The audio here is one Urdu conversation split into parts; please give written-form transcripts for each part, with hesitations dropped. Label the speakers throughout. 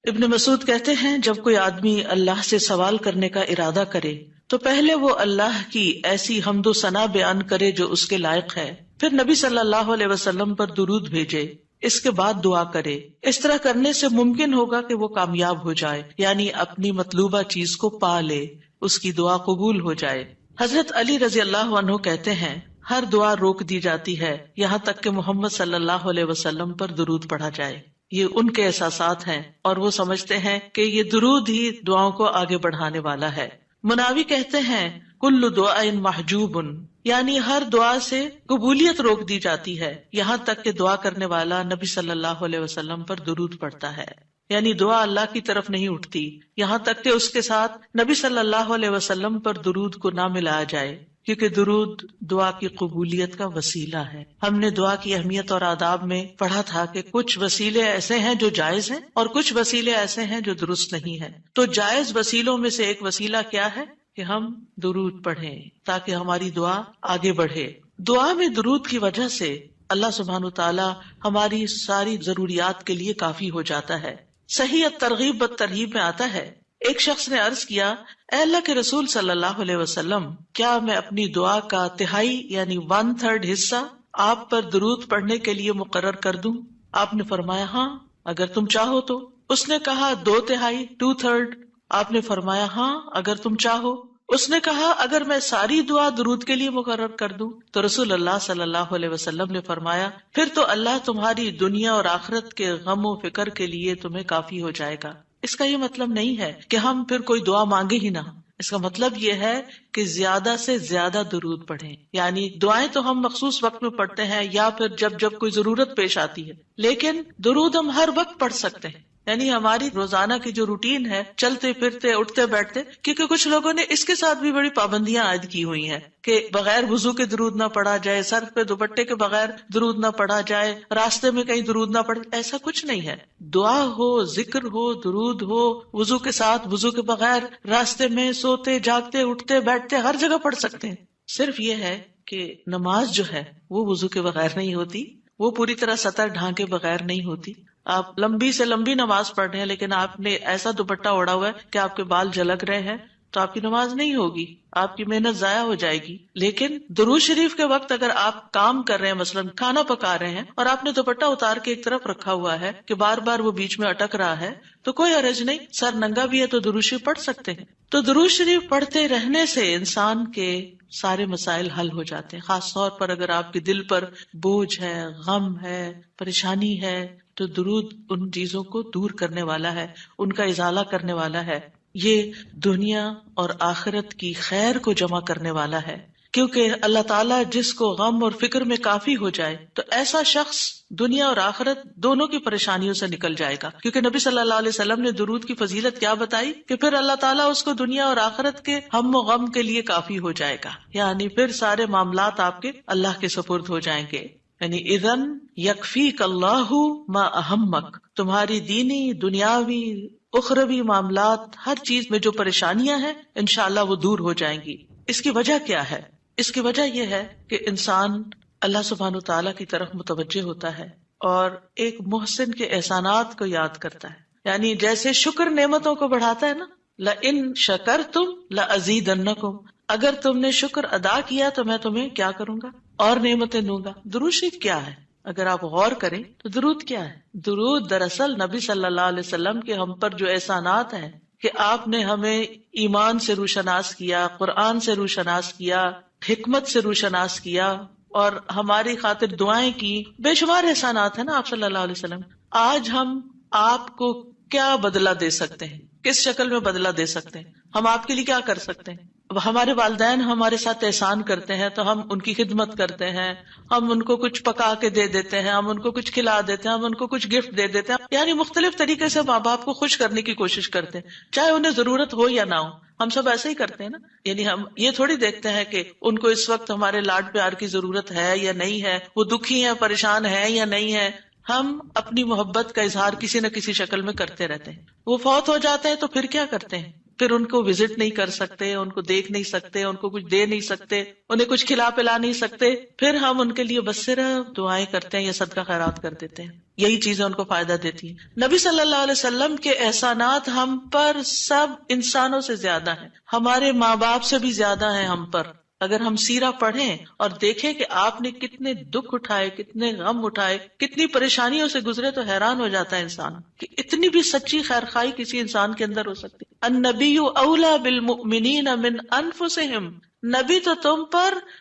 Speaker 1: ابن مسعود کہتے ہیں جب کوئی آدمی اللہ سے سوال کرنے کا ارادہ کرے تو پہلے وہ اللہ کی ایسی حمد و ثنا بیان کرے جو اس کے لائق ہے، پھر نبی صلی اللہ علیہ وسلم پر درود بھیجے، اس کے بعد دعا کرے۔ اس طرح کرنے سے ممکن ہوگا کہ وہ کامیاب ہو جائے، یعنی اپنی مطلوبہ چیز کو پا لے، اس کی دعا قبول ہو جائے۔ حضرت علی رضی اللہ عنہ کہتے ہیں ہر دعا روک دی جاتی ہے یہاں تک کہ محمد صلی اللہ علیہ وسلم پر درود پڑھا جائے۔ یہ ان کے احساسات ہیں اور وہ سمجھتے ہیں کہ یہ درود ہی دعاؤں کو آگے بڑھانے والا ہے۔ مناوی کہتے ہیں کل دعاء محجوب، یعنی ہر دعا سے قبولیت روک دی جاتی ہے یہاں تک کہ دعا کرنے والا نبی صلی اللہ علیہ وسلم پر درود پڑھتا ہے، یعنی دعا اللہ کی طرف نہیں اٹھتی یہاں تک کہ اس کے ساتھ نبی صلی اللہ علیہ وسلم پر درود کو نہ ملایا جائے، کیونکہ درود دعا کی قبولیت کا وسیلہ ہے۔ ہم نے دعا کی اہمیت اور آداب میں پڑھا تھا کہ کچھ وسیلے ایسے ہیں جو جائز ہیں اور کچھ وسیلے ایسے ہیں جو درست نہیں ہیں۔ تو جائز وسیلوں میں سے ایک وسیلہ کیا ہے کہ ہم درود پڑھیں تاکہ ہماری دعا آگے بڑھے۔ دعا میں درود کی وجہ سے اللہ سبحانہ وتعالی ہماری ساری ضروریات کے لیے کافی ہو جاتا ہے۔ صحیح الترغیب والترہیب میں آتا ہے ایک شخص نے عرض کیا، اے اللہ کے رسول صلی اللہ علیہ وسلم، کیا میں اپنی دعا کا تہائی یعنی 1/3 حصہ آپ پر درود پڑھنے کے لیے مقرر کر دوں؟ آپ نے فرمایا ہاں اگر تم چاہو تو۔ اس نے کہا 2/3 2/3؟ آپ نے فرمایا ہاں اگر تم چاہو۔ اس نے کہا اگر میں ساری دعا درود کے لیے مقرر کر دوں؟ تو رسول اللہ صلی اللہ علیہ وسلم نے فرمایا پھر تو اللہ تمہاری دنیا اور آخرت کے غم و فکر کے لیے تمہیں کافی ہو جائے گا۔ اس کا یہ مطلب نہیں ہے کہ ہم پھر کوئی دعا مانگے ہی نہ، اس کا مطلب یہ ہے کہ زیادہ سے زیادہ درود پڑھیں، یعنی دعائیں تو ہم مخصوص وقت میں پڑھتے ہیں یا پھر جب کوئی ضرورت پیش آتی ہے، لیکن درود ہم ہر وقت پڑھ سکتے ہیں، یعنی ہماری روزانہ کی جو روٹین ہے، چلتے پھرتے اٹھتے بیٹھتے، کیونکہ کچھ لوگوں نے اس کے ساتھ بھی بڑی پابندیاں عائد کی ہوئی ہیں کہ بغیر وضو کے درود نہ پڑھا جائے، سر پہ دوپٹے کے بغیر درود نہ پڑھا جائے، راستے میں کہیں درود نہ پڑھے۔ ایسا کچھ نہیں ہے، دعا ہو، ذکر ہو، درود ہو، وضو کے ساتھ، وضو کے بغیر، راستے میں، سوتے جاگتے اٹھتے بیٹھتے ہر جگہ پڑھ سکتے ہیں۔ صرف یہ ہے کہ نماز جو ہے وہ وضو کے بغیر نہیں ہوتی، وہ پوری طرح سطر ڈھانکے بغیر نہیں ہوتی۔ آپ لمبی سے لمبی نماز پڑھ رہے ہیں لیکن آپ نے ایسا دوپٹہ اوڑا ہوا ہے کہ آپ کے بال جھلک رہے ہیں تو آپ کی نماز نہیں ہوگی، آپ کی محنت ضائع ہو جائے گی۔ لیکن درود شریف کے وقت اگر آپ کام کر رہے ہیں، مثلا کھانا پکا رہے ہیں اور آپ نے دوپٹہ اتار کے ایک طرف رکھا ہوا ہے کہ بار بار وہ بیچ میں اٹک رہا ہے تو کوئی حرج نہیں، سر ننگا بھی ہے تو درود شریف پڑھ سکتے ہیں۔ تو درود شریف پڑھتے رہنے سے انسان کے سارے مسائل حل ہو جاتے ہیں، خاص طور پر اگر آپ کے دل پر بوجھ ہے، غم ہے، پریشانی ہے، تو درود ان چیزوں کو دور کرنے والا ہے، ان کا ازالہ کرنے والا ہے۔ یہ دنیا اور آخرت کی خیر کو جمع کرنے والا ہے، کیونکہ اللہ تعالیٰ جس کو غم اور فکر میں کافی ہو جائے تو ایسا شخص دنیا اور آخرت دونوں کی پریشانیوں سے نکل جائے گا، کیونکہ نبی صلی اللہ علیہ وسلم نے درود کی فضیلت کیا بتائی کہ پھر اللہ تعالیٰ اس کو دنیا اور آخرت کے ہم و غم کے لیے کافی ہو جائے گا، یعنی پھر سارے معاملات آپ کے اللہ کے سپرد ہو جائیں گے۔ یعنی اذن یکفیک اللہ ما اہمک، تمہاری دینی، دنیاوی، اخروی معاملات، ہر چیز میں جو پریشانیاں ہیں انشاءاللہ وہ دور ہو جائیں گی۔ اس کی وجہ کیا ہے؟ اس کی وجہ یہ ہے کہ انسان اللہ سبحانہ تعالیٰ کی طرف متوجہ ہوتا ہے اور ایک محسن کے احسانات کو یاد کرتا ہے، یعنی جیسے شکر نعمتوں کو بڑھاتا ہے نا، لئن شکرتم لازیدنکم، اگر تم نے شکر ادا کیا تو میں تمہیں کیا کروں گا؟ اور نعمتیں دوں گا۔ درود شریف کیا ہے؟ اگر آپ غور کریں تو درود کیا ہے؟ درود دراصل نبی صلی اللہ علیہ وسلم کے ہم پر جو احسانات ہیں کہ آپ نے ہمیں ایمان سے روشناس کیا، قرآن سے روشناس کیا، حکمت سے روشناس کیا اور ہماری خاطر دعائیں کی، بے شمار احسانات ہیں نا آپ صلی اللہ علیہ وسلم۔ آج ہم آپ کو کیا بدلہ دے سکتے ہیں؟ کس شکل میں بدلہ دے سکتے ہیں؟ ہم آپ کے لیے کیا کر سکتے ہیں؟ ہمارے والدین ہمارے ساتھ احسان کرتے ہیں تو ہم ان کی خدمت کرتے ہیں، ہم ان کو کچھ پکا کے دے دیتے ہیں، ہم ان کو کچھ کھلا دیتے ہیں، ہم ان کو کچھ گفٹ دے دیتے ہیں، یعنی مختلف طریقے سے ماں باپ کو خوش کرنے کی کوشش کرتے ہیں، چاہے انہیں ضرورت ہو یا نہ ہو۔ ہم سب ایسے ہی کرتے ہیں نا، یعنی ہم یہ تھوڑی دیکھتے ہیں کہ ان کو اس وقت ہمارے لاڈ پیار کی ضرورت ہے یا نہیں ہے، وہ دکھی ہیں، پریشان ہیں یا نہیں ہے۔ ہم اپنی محبت کا اظہار کسی نہ کسی شکل میں کرتے رہتے ہیں۔ وہ فوت ہو جاتے ہیں تو پھر کیا کرتے ہیں؟ پھر ان کو وزٹ نہیں کر سکتے، ان کو دیکھ نہیں سکتے، ان کو کچھ دے نہیں سکتے، انہیں کچھ کھلا پلا نہیں سکتے، پھر ہم ان کے لیے بس صرف دعائیں کرتے ہیں یا صدقہ خیرات کر دیتے ہیں. یہی چیزیں ان کو فائدہ دیتی ہیں. نبی صلی اللہ علیہ وسلم کے احسانات ہم پر سب انسانوں سے زیادہ ہیں، ہمارے ماں باپ سے بھی زیادہ ہیں ہم پر. اگر ہم سیرہ پڑھیں اور دیکھیں کہ آپ نے کتنے دکھ اٹھائے، کتنے غم اٹھائے، کتنی پریشانیوں سے گزرے، تو حیران ہو جاتا ہے انسان کہ اتنی بھی سچی خیرخواہی کسی انسان کے اندر ہو سکتی. النبی اولی بالمؤمنین من انفسہم، نبی تو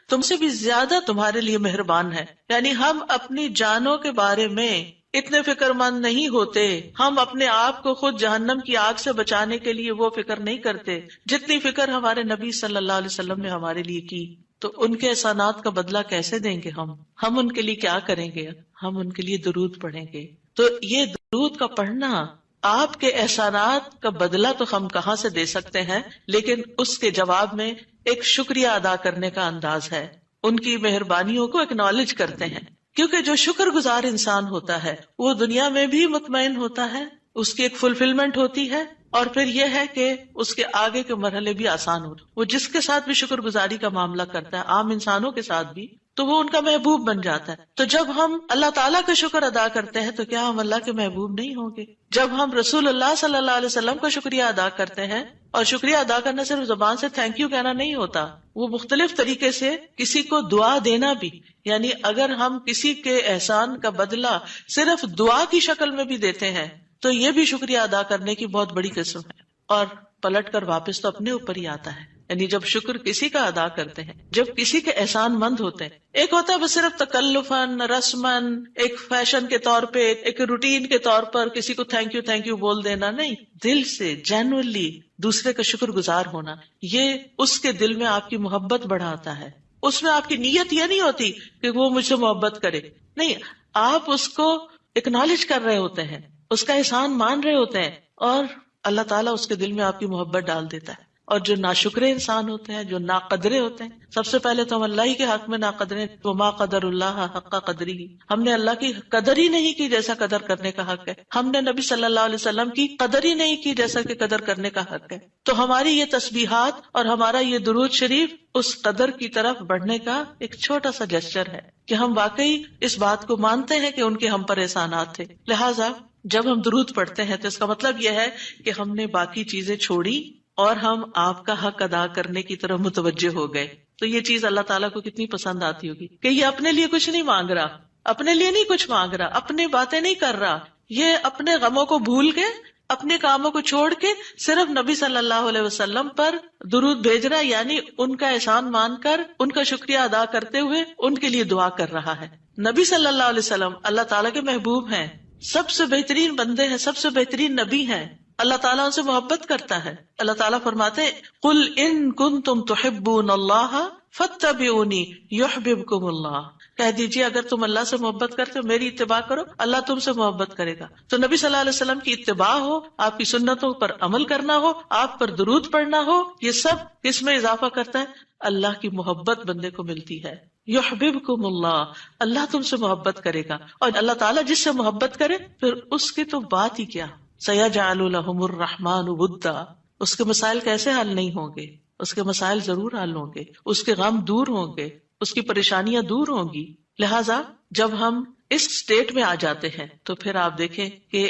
Speaker 1: تم سے بھی زیادہ تمہارے لیے مہربان ہے. یعنی ہم اپنی جانوں کے بارے میں اتنے فکر مند نہیں ہوتے، ہم اپنے آپ کو خود جہنم کی آگ سے بچانے کے لیے وہ فکر نہیں کرتے جتنی فکر ہمارے نبی صلی اللہ علیہ وسلم نے ہمارے لیے کی. تو ان کے احسانات کا بدلہ کیسے دیں گے ہم ان کے لیے کیا کریں گے؟ ہم ان کے لیے درود پڑھیں گے. تو یہ درود کا پڑھنا آپ کے احسانات کا بدلہ تو ہم کہاں سے دے سکتے ہیں، لیکن اس کے جواب میں ایک شکریہ ادا کرنے کا انداز ہے. ان کی مہربانیوں کو اکنالج کرتے ہیں، کیونکہ جو شکر گزار انسان ہوتا ہے وہ دنیا میں بھی مطمئن ہوتا ہے، اس کی ایک فلفلمنٹ ہوتی ہے، اور پھر یہ ہے کہ اس کے آگے کے مرحلے بھی آسان ہوتے. وہ جس کے ساتھ بھی شکر گزاری کا معاملہ کرتا ہے، عام انسانوں کے ساتھ بھی، تو وہ ان کا محبوب بن جاتا ہے. تو جب ہم اللہ تعالیٰ کا شکر ادا کرتے ہیں تو کیا ہم اللہ کے محبوب نہیں ہوں گے؟ جب ہم رسول اللہ صلی اللہ علیہ وسلم کا شکریہ ادا کرتے ہیں، اور شکریہ ادا کرنا صرف زبان سے تھینک یو کہنا نہیں ہوتا، وہ مختلف طریقے سے کسی کو دعا دینا بھی. یعنی اگر ہم کسی کے احسان کا بدلہ صرف دعا کی شکل میں بھی دیتے ہیں تو یہ بھی شکریہ ادا کرنے کی بہت بڑی قسم ہے. اور پلٹ کر واپس تو اپنے اوپر ہی آتا ہے. یعنی جب شکر کسی کا ادا کرتے ہیں، جب کسی کے احسان مند ہوتے ہیں، ایک ہوتا ہے بس صرف تکلفاً رسماً ایک فیشن کے طور پہ، ایک روٹین کے طور پر کسی کو تھینک یو بول دینا، نہیں، دل سے جینوئنلی دوسرے کا شکر گزار ہونا، یہ اس کے دل میں آپ کی محبت بڑھاتا ہے. اس میں آپ کی نیت یہ نہیں ہوتی کہ وہ مجھ سے محبت کرے، نہیں، آپ اس کو اکنالج کر رہے ہوتے ہیں، اس کا احسان مان رہے ہوتے ہیں، اور اللہ تعالیٰ اس کے دل میں آپ کی محبت ڈال دیتا ہے. اور جو ناشکرے انسان ہوتے ہیں، جو ناقدرے ہوتے ہیں، سب سے پہلے تو ہم اللہ ہی کے حق میں ناقدرے، وما قدر اللہ حق قدری، ہم نے اللہ کی قدر ہی نہیں کی جیسا قدر کرنے کا حق ہے. ہم نے نبی صلی اللہ علیہ وسلم کی قدر ہی نہیں کی جیسا کہ قدر کرنے کا حق ہے. تو ہماری یہ تسبیحات اور ہمارا یہ درود شریف اس قدر کی طرف بڑھنے کا ایک چھوٹا سا جسچر ہے کہ ہم واقعی اس بات کو مانتے ہیں کہ ان کے ہم پر احسانات تھے. لہٰذا جب ہم درود پڑھتے ہیں تو اس کا مطلب یہ ہے کہ ہم نے باقی چیزیں چھوڑی اور ہم آپ کا حق ادا کرنے کی طرف متوجہ ہو گئے. تو یہ چیز اللہ تعالیٰ کو کتنی پسند آتی ہوگی کہ یہ اپنے لیے کچھ نہیں مانگ رہا، اپنے لیے نہیں کچھ مانگ رہا، اپنی باتیں نہیں کر رہا، یہ اپنے غموں کو بھول کے، اپنے کاموں کو چھوڑ کے صرف نبی صلی اللہ علیہ وسلم پر درود بھیج رہا، یعنی ان کا احسان مان کر ان کا شکریہ ادا کرتے ہوئے ان کے لیے دعا کر رہا ہے. نبی صلی اللہ علیہ وسلم اللہ تعالیٰ کے محبوب ہیں، سب سے بہترین بندے ہیں، سب سے بہترین نبی ہیں. اللہ تعالیٰ ان سے محبت کرتا ہے. اللہ تعالیٰ فرماتے ہیں قل ان کنتم تحبون اللہ فاتبعونی یحببکم اللہ، کہہ دیجیے اگر تم اللہ سے محبت کرتے ہو میری اتباع کرو، اللہ تم سے محبت کرے گا. تو نبی صلی اللہ علیہ وسلم کی اتباع ہو، آپ کی سنتوں پر عمل کرنا ہو، آپ پر درود پڑھنا ہو، یہ سب اس میں اضافہ کرتا ہے اللہ کی محبت بندے کو ملتی ہے. یحببکم اللہ، اللہ تم سے محبت کرے گا. اور اللہ تعالیٰ جس سے محبت کرے پھر اس کی تو بات ہی کیا، سیجعل لهم الرحمن ودا، اس کے مسائل کیسے حل نہیں ہوں گے؟ اس کے مسائل ضرور حل ہوں گے، اس کے غم دور ہوں گے، اس کی پریشانیاں دور ہوں گی. لہٰذا جب ہم اس سٹیٹ میں آ جاتے ہیں تو پھر آپ دیکھیں کہ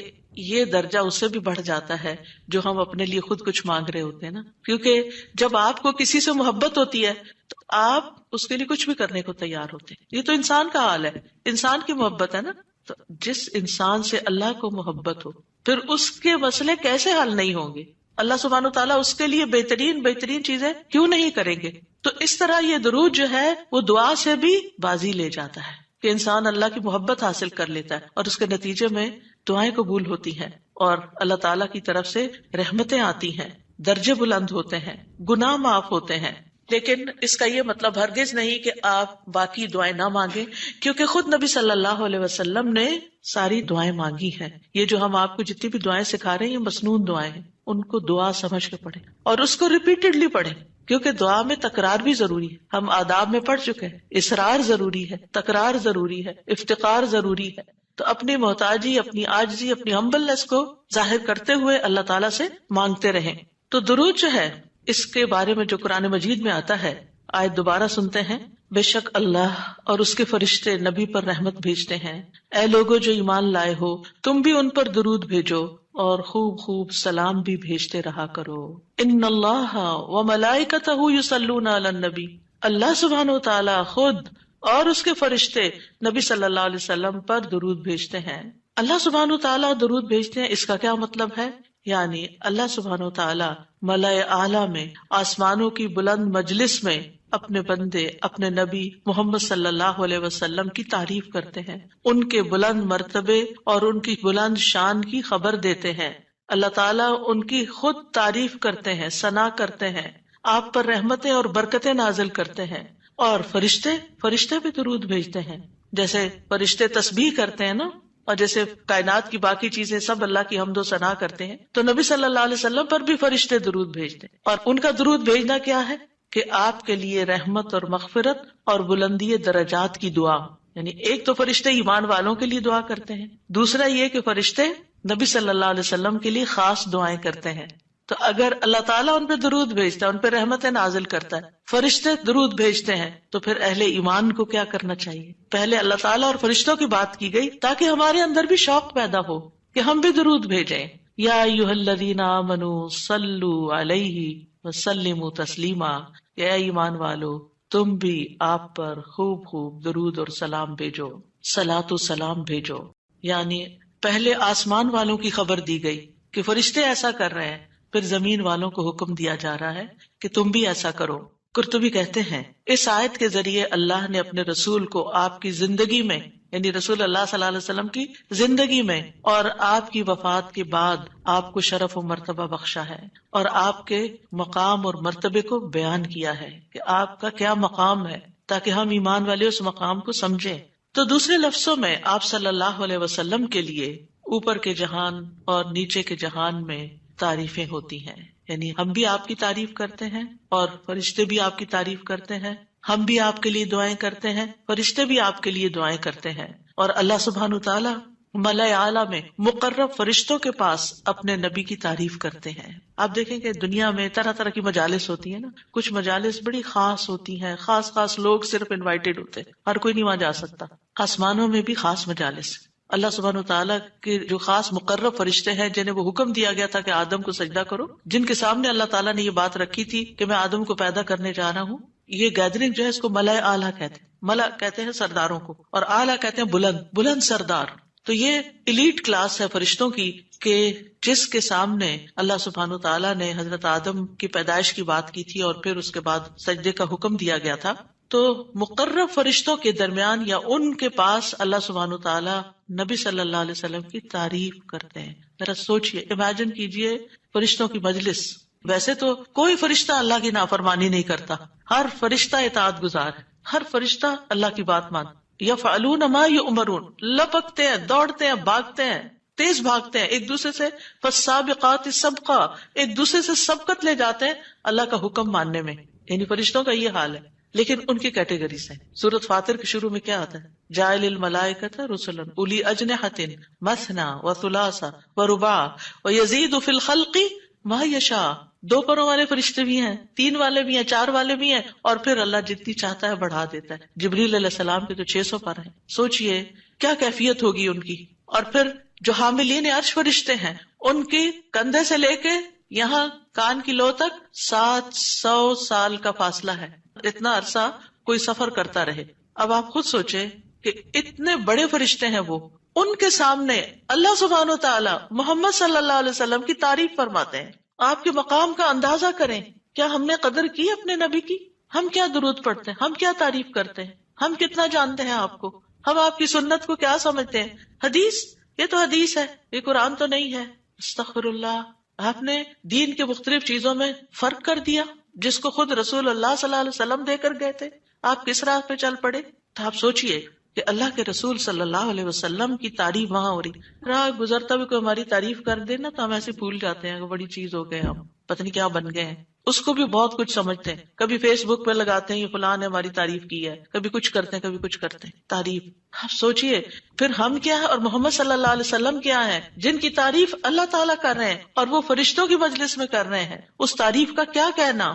Speaker 1: یہ درجہ اس سے بھی بڑھ جاتا ہے جو ہم اپنے لیے خود کچھ مانگ رہے ہوتے ہیں نا. کیونکہ جب آپ کو کسی سے محبت ہوتی ہے تو آپ اس کے لیے کچھ بھی کرنے کو تیار ہوتے ہیں. یہ تو انسان کا حال ہے، انسان کی محبت ہے نا. تو جس انسان سے اللہ کو محبت ہو پھر اس کے مسئلے کیسے حل نہیں ہوں گے؟ اللہ سبحانہ وتعالیٰ اس کے لیے بہترین چیزیں کیوں نہیں کریں گے؟ تو اس طرح یہ درود جو ہے وہ دعا سے بھی بازی لے جاتا ہے کہ انسان اللہ کی محبت حاصل کر لیتا ہے، اور اس کے نتیجے میں دعائیں قبول ہوتی ہیں اور اللہ تعالیٰ کی طرف سے رحمتیں آتی ہیں، درجے بلند ہوتے ہیں، گناہ معاف ہوتے ہیں. لیکن اس کا یہ مطلب ہرگز نہیں کہ آپ باقی دعائیں نہ مانگیں، کیونکہ خود نبی صلی اللہ علیہ وسلم نے ساری دعائیں مانگی ہیں. یہ جو ہم آپ کو جتنی بھی دعائیں سکھا رہے ہیں یہ مسنون دعائیں ہیں، ان کو دعا سمجھ کے پڑھیں اور اس کو ریپیٹڈلی پڑھیں، کیونکہ دعا میں تکرار بھی ضروری ہے. ہم آداب میں پڑھ چکے ہیں، اصرار ضروری ہے، تکرار ضروری ہے، افتقار ضروری ہے. تو اپنی محتاجی، اپنی عاجزی، اپنی ہمبلنس کو ظاہر کرتے ہوئے اللہ تعالیٰ سے مانگتے رہیں. تو درود جو ہے اس کے بارے میں جو قرآن مجید میں آتا ہے، آیت دوبارہ سنتے ہیں، بے شک اللہ اور اس کے فرشتے نبی پر رحمت بھیجتے ہیں، اے لوگو جو ایمان لائے ہو تم بھی ان پر درود بھیجو اور خوب خوب سلام بھی بھیجتے رہا کرو۔ ان اللہ وملائکتہ یصلون علی النبی، اللہ سبحانہ و تعالی خود اور اس کے فرشتے نبی صلی اللہ علیہ وسلم پر درود بھیجتے ہیں۔ اللہ سبحانہ و تعالی درود بھیجتے ہیں، اس کا کیا مطلب ہے؟ یعنی اللہ سبحانہ و تعالی ملائے اعلیٰ میں، آسمانوں کی بلند مجلس میں اپنے بندے، اپنے نبی محمد صلی اللہ علیہ وسلم کی تعریف کرتے ہیں، ان کے بلند مرتبے اور ان کی بلند شان کی خبر دیتے ہیں۔ اللہ تعالیٰ ان کی خود تعریف کرتے ہیں، ثنا کرتے ہیں، آپ پر رحمتیں اور برکتیں نازل کرتے ہیں۔ اور فرشتے بھی درود بھیجتے ہیں، جیسے فرشتے تسبیح کرتے ہیں نا، اور جیسے کائنات کی باقی چیزیں سب اللہ کی حمد و ثنا کرتے ہیں، تو نبی صلی اللہ علیہ وسلم پر بھی فرشتے درود بھیجتے ہیں۔ اور ان کا درود بھیجنا کیا ہے کہ آپ کے لیے رحمت اور مغفرت اور بلندی درجات کی دعا، یعنی ایک تو فرشتے ایمان والوں کے لیے دعا کرتے ہیں، دوسرا یہ کہ فرشتے نبی صلی اللہ علیہ وسلم کے لیے خاص دعائیں کرتے ہیں۔ تو اگر اللہ تعالیٰ ان پہ درود بھیجتا ہے، ان پہ رحمتیں نازل کرتا ہے، فرشتے درود بھیجتے ہیں، تو پھر اہل ایمان کو کیا کرنا چاہیے؟ پہلے اللہ تعالیٰ اور فرشتوں کی بات کی گئی تاکہ ہمارے اندر بھی شوق پیدا ہو کہ ہم بھی درود بھیجیں۔ یا ایھا الذین آمنوا صلوا علیہ وسلموا تسلیما، یا ایمان والو تم بھی آپ پر خوب خوب درود اور سلام بھیجو، صلاۃ و سلام بھیجو۔ یعنی پہلے آسمان والوں کی خبر دی گئی کہ فرشتے ایسا کر رہے ہیں، پھر زمین والوں کو حکم دیا جا رہا ہے کہ تم بھی ایسا کرو۔ قرطبی کہتے ہیں اس آیت کے ذریعے اللہ نے اپنے رسول کو آپ کی زندگی میں، یعنی رسول اللہ صلی اللہ علیہ وسلم کی زندگی میں اور آپ کی وفات کے بعد آپ کو شرف و مرتبہ بخشا ہے، اور آپ کے مقام اور مرتبے کو بیان کیا ہے کہ آپ کا کیا مقام ہے، تاکہ ہم ایمان والے اس مقام کو سمجھیں۔ تو دوسرے لفظوں میں آپ صلی اللہ علیہ وسلم کے لیے اوپر کے جہان اور نیچے کے جہان میں تعریفیں ہوتی ہیں، یعنی ہم بھی آپ کی تعریف کرتے ہیں اور فرشتے بھی آپ کی تعریف کرتے ہیں، ہم بھی آپ کے لیے دعائیں کرتے ہیں، فرشتے بھی آپ کے لیے دعائیں کرتے ہیں، اور اللہ سبحانہ تعالیٰ ملائے اعلیٰ میں مقرب فرشتوں کے پاس اپنے نبی کی تعریف کرتے ہیں۔ آپ دیکھیں کہ دنیا میں طرح طرح کی مجالس ہوتی ہیں نا، کچھ مجالس بڑی خاص ہوتی ہیں، خاص لوگ صرف انوائٹڈ ہوتے ہیں، ہر کوئی نہیں وہاں جا سکتا۔ آسمانوں میں بھی خاص مجالس، اللہ سبحانہ وتعالیٰ کے جو خاص مقرب فرشتے ہیں جنہیں وہ حکم دیا گیا تھا کہ آدم کو سجدہ کرو، جن کے سامنے اللہ تعالیٰ نے یہ بات رکھی تھی کہ میں آدم کو پیدا کرنے جا رہا ہوں۔ یہ گیدرنگ جو ہے اس کو ملائے اعلیٰ کہتے ہیں، ملا کہتے ہیں سرداروں کو، اور اعلیٰ کہتے ہیں بلند سردار۔ تو یہ ایلیٹ کلاس ہے فرشتوں کی کہ جس کے سامنے اللہ سبحانہ تعالیٰ نے حضرت آدم کی پیدائش کی بات کی تھی اور پھر اس کے بعد سجدے کا حکم دیا گیا تھا، تو مقرب فرشتوں کے درمیان یا ان کے پاس اللہ سبحانہ تعالیٰ نبی صلی اللہ علیہ وسلم کی تعریف کرتے ہیں۔ ذرا سوچئے، امیجن کیجئے فرشتوں کی مجلس۔ ویسے تو کوئی فرشتہ اللہ کی نافرمانی نہیں کرتا، ہر فرشتہ اطاعت گزار ہے، ہر فرشتہ اللہ کی بات مان، یفعلون ما یؤمرون، لپکتے ہیں، دوڑتے ہیں، بھاگتے ہیں، تیز بھاگتے ہیں، ایک دوسرے سے فالسابقات سبقا، ایک دوسرے سے سبقت لے جاتے ہیں اللہ کا حکم ماننے میں۔ یعنی فرشتوں کا یہ حال ہے، لیکن ان کی کیٹیگریز ہیں۔ سورۃ فاطر کے شروع میں کیا آتا ہے؟ جاعل الملائکۃ رسلا اولی اجنحۃ مثنی وثلاث ورباع ویزید فی الخلق ما یشاء۔ 2 پروں والے فرشتے بھی ہیں، 3 والے بھی ہیں، 4 والے بھی ہیں، اور پھر اللہ جتنی چاہتا ہے بڑھا دیتا ہے۔ جبریل علیہ السلام کے تو 600 پر ہیں، سوچئے کیا کیفیت ہوگی ان کی۔ اور پھر جو حاملین عرش فرشتے ہیں، ان کی کندھے سے لے کے یہاں کان کی لو تک 700 سال کا فاصلہ ہے، اتنا عرصہ کوئی سفر کرتا رہے۔ اب آپ خود سوچیں کہ اتنے بڑے فرشتے ہیں وہ، ان کے سامنے اللہ سبحانہ و تعالی محمد صلی اللہ علیہ وسلم کی تعریف فرماتے ہیں۔ آپ کے مقام کا اندازہ کریں، کیا ہم نے قدر کی اپنے نبی کی؟ ہم کیا درود پڑھتے ہیں، ہم کیا تعریف کرتے ہیں، ہم کتنا جانتے ہیں آپ کو، ہم آپ کی سنت کو کیا سمجھتے ہیں؟ حدیث، یہ تو حدیث ہے، یہ قرآن تو نہیں ہے۔ استغفر اللہ، آپ نے دین کے مختلف چیزوں میں فرق کر دیا جس کو خود رسول اللہ صلی اللہ علیہ وسلم دے کر گئے تھے، آپ کس راہ پہ چل پڑے؟ تو آپ سوچئے کہ اللہ کے رسول صلی اللہ علیہ وسلم کی تعریف وہاں ہو رہی. راہ گزرتا بھی کوئی ہماری تعریف کر دے نا تو ہم ایسے بھول جاتے ہیں کہ بڑی چیز ہو گئے، ہم پتہ نہیں کیا بن گئے ہیں. اس کو بھی بہت کچھ سمجھتے ہیں. کبھی فیس بک پہ لگاتے ہیں یہ فلاں نے ہماری تعریف کی ہے، کبھی کچھ کرتے ہیں کبھی کچھ کرتے ہیں. تعریف آپ سوچئے پھر ہم کیا ہے اور محمد صلی اللہ علیہ وسلم کیا ہے جن کی تعریف اللہ تعالیٰ کر رہے ہیں اور وہ فرشتوں کی مجلس میں کر رہے ہیں. اس تعریف کا کیا کہنا.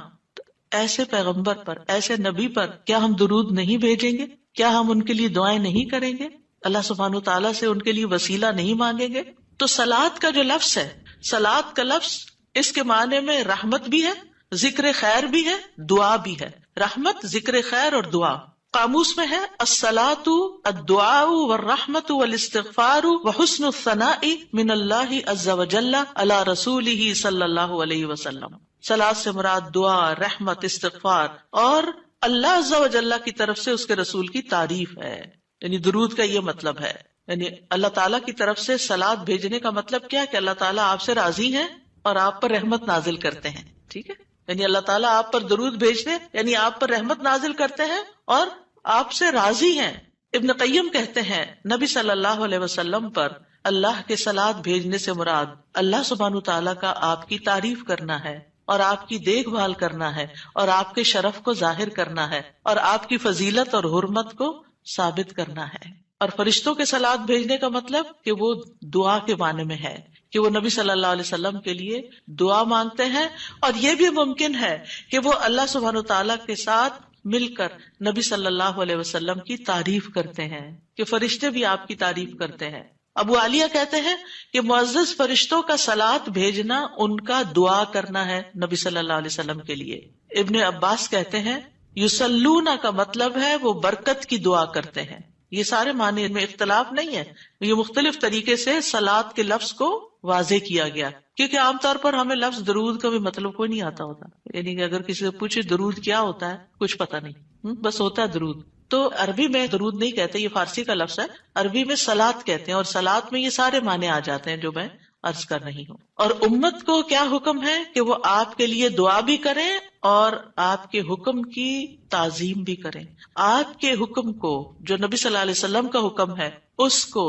Speaker 1: ایسے پیغمبر پر، ایسے نبی پر کیا ہم درود نہیں بھیجیں گے؟ کیا ہم ان کے لیے دعائیں نہیں کریں گے؟ اللہ سبحانہ و تعالیٰ سے ان کے لیے وسیلہ نہیں مانگیں گے؟ تو صلاۃ کا جو لفظ ہے، صلاۃ کا لفظ اس کے معنی میں رحمت بھی ہے، ذکر خیر بھی ہے، دعا بھی ہے. رحمت، ذکر خیر اور دعا. قاموس میں ہے الصلاۃ الدعاء والرحمت والاستغفار وحسن الثناء من اللہ عز وجل علی رسولہ صلی اللہ علیہ وسلم. صلاۃ سے مراد دعا، رحمت، استغفار اور اللہ عز و جل کی طرف سے اس کے رسول کی تعریف ہے. یعنی درود کا یہ مطلب ہے، یعنی اللہ تعالیٰ کی طرف سے صلاۃ بھیجنے کا مطلب کیا کہ اللہ تعالیٰ آپ سے راضی ہیں اور آپ پر رحمت نازل کرتے ہیں. ٹھیک ہے، یعنی اللہ تعالیٰ آپ پر درود بھیجتے یعنی آپ پر رحمت نازل کرتے ہیں اور آپ سے راضی ہیں. ابن قیم کہتے ہیں نبی صلی اللہ علیہ وسلم پر اللہ کے صلاۃ بھیجنے سے مراد اللہ سبحانہ تعالیٰ کا آپ کی تعریف کرنا ہے اور آپ کی دیکھ بھال کرنا ہے اور آپ کے شرف کو ظاہر کرنا ہے اور آپ کی فضیلت اور حرمت کو ثابت کرنا ہے. اور فرشتوں کے صلاۃ بھیجنے کا مطلب کہ وہ دعا کے معنی میں ہے کہ وہ نبی صلی اللہ علیہ وسلم کے لیے دعا مانگتے ہیں. اور یہ بھی ممکن ہے کہ وہ اللہ سبحانہ تعالیٰ کے ساتھ مل کر نبی صلی اللہ علیہ وسلم کی تعریف کرتے ہیں کہ فرشتے بھی آپ کی تعریف کرتے ہیں. ابو عالیہ کہتے ہیں کہ معزز فرشتوں کا صلاۃ بھیجنا ان کا دعا کرنا ہے نبی صلی اللہ علیہ وسلم کے لیے. ابن عباس کہتے ہیں یصلون کا مطلب ہے وہ برکت کی دعا کرتے ہیں. یہ سارے معنی میں اختلاف نہیں ہے، یہ مختلف طریقے سے صلاۃ کے لفظ کو واضح کیا گیا کیونکہ عام طور پر ہمیں لفظ درود کا بھی مطلب کوئی نہیں آتا ہوتا. یعنی کہ اگر کسی سے پوچھے درود کیا ہوتا ہے کچھ پتہ نہیں، بس ہوتا ہے درود. تو عربی میں درود نہیں کہتے، یہ فارسی کا لفظ ہے. عربی میں صلاۃ کہتے ہیں اور صلاۃ میں یہ سارے معنی آ جاتے ہیں جو میں عرض کر رہی ہوں. اور امت کو کیا حکم ہے کہ وہ آپ کے لیے دعا بھی کریں اور آپ کے حکم کی تعظیم بھی کریں. آپ کے حکم کو جو نبی صلی اللہ علیہ وسلم کا حکم ہے اس کو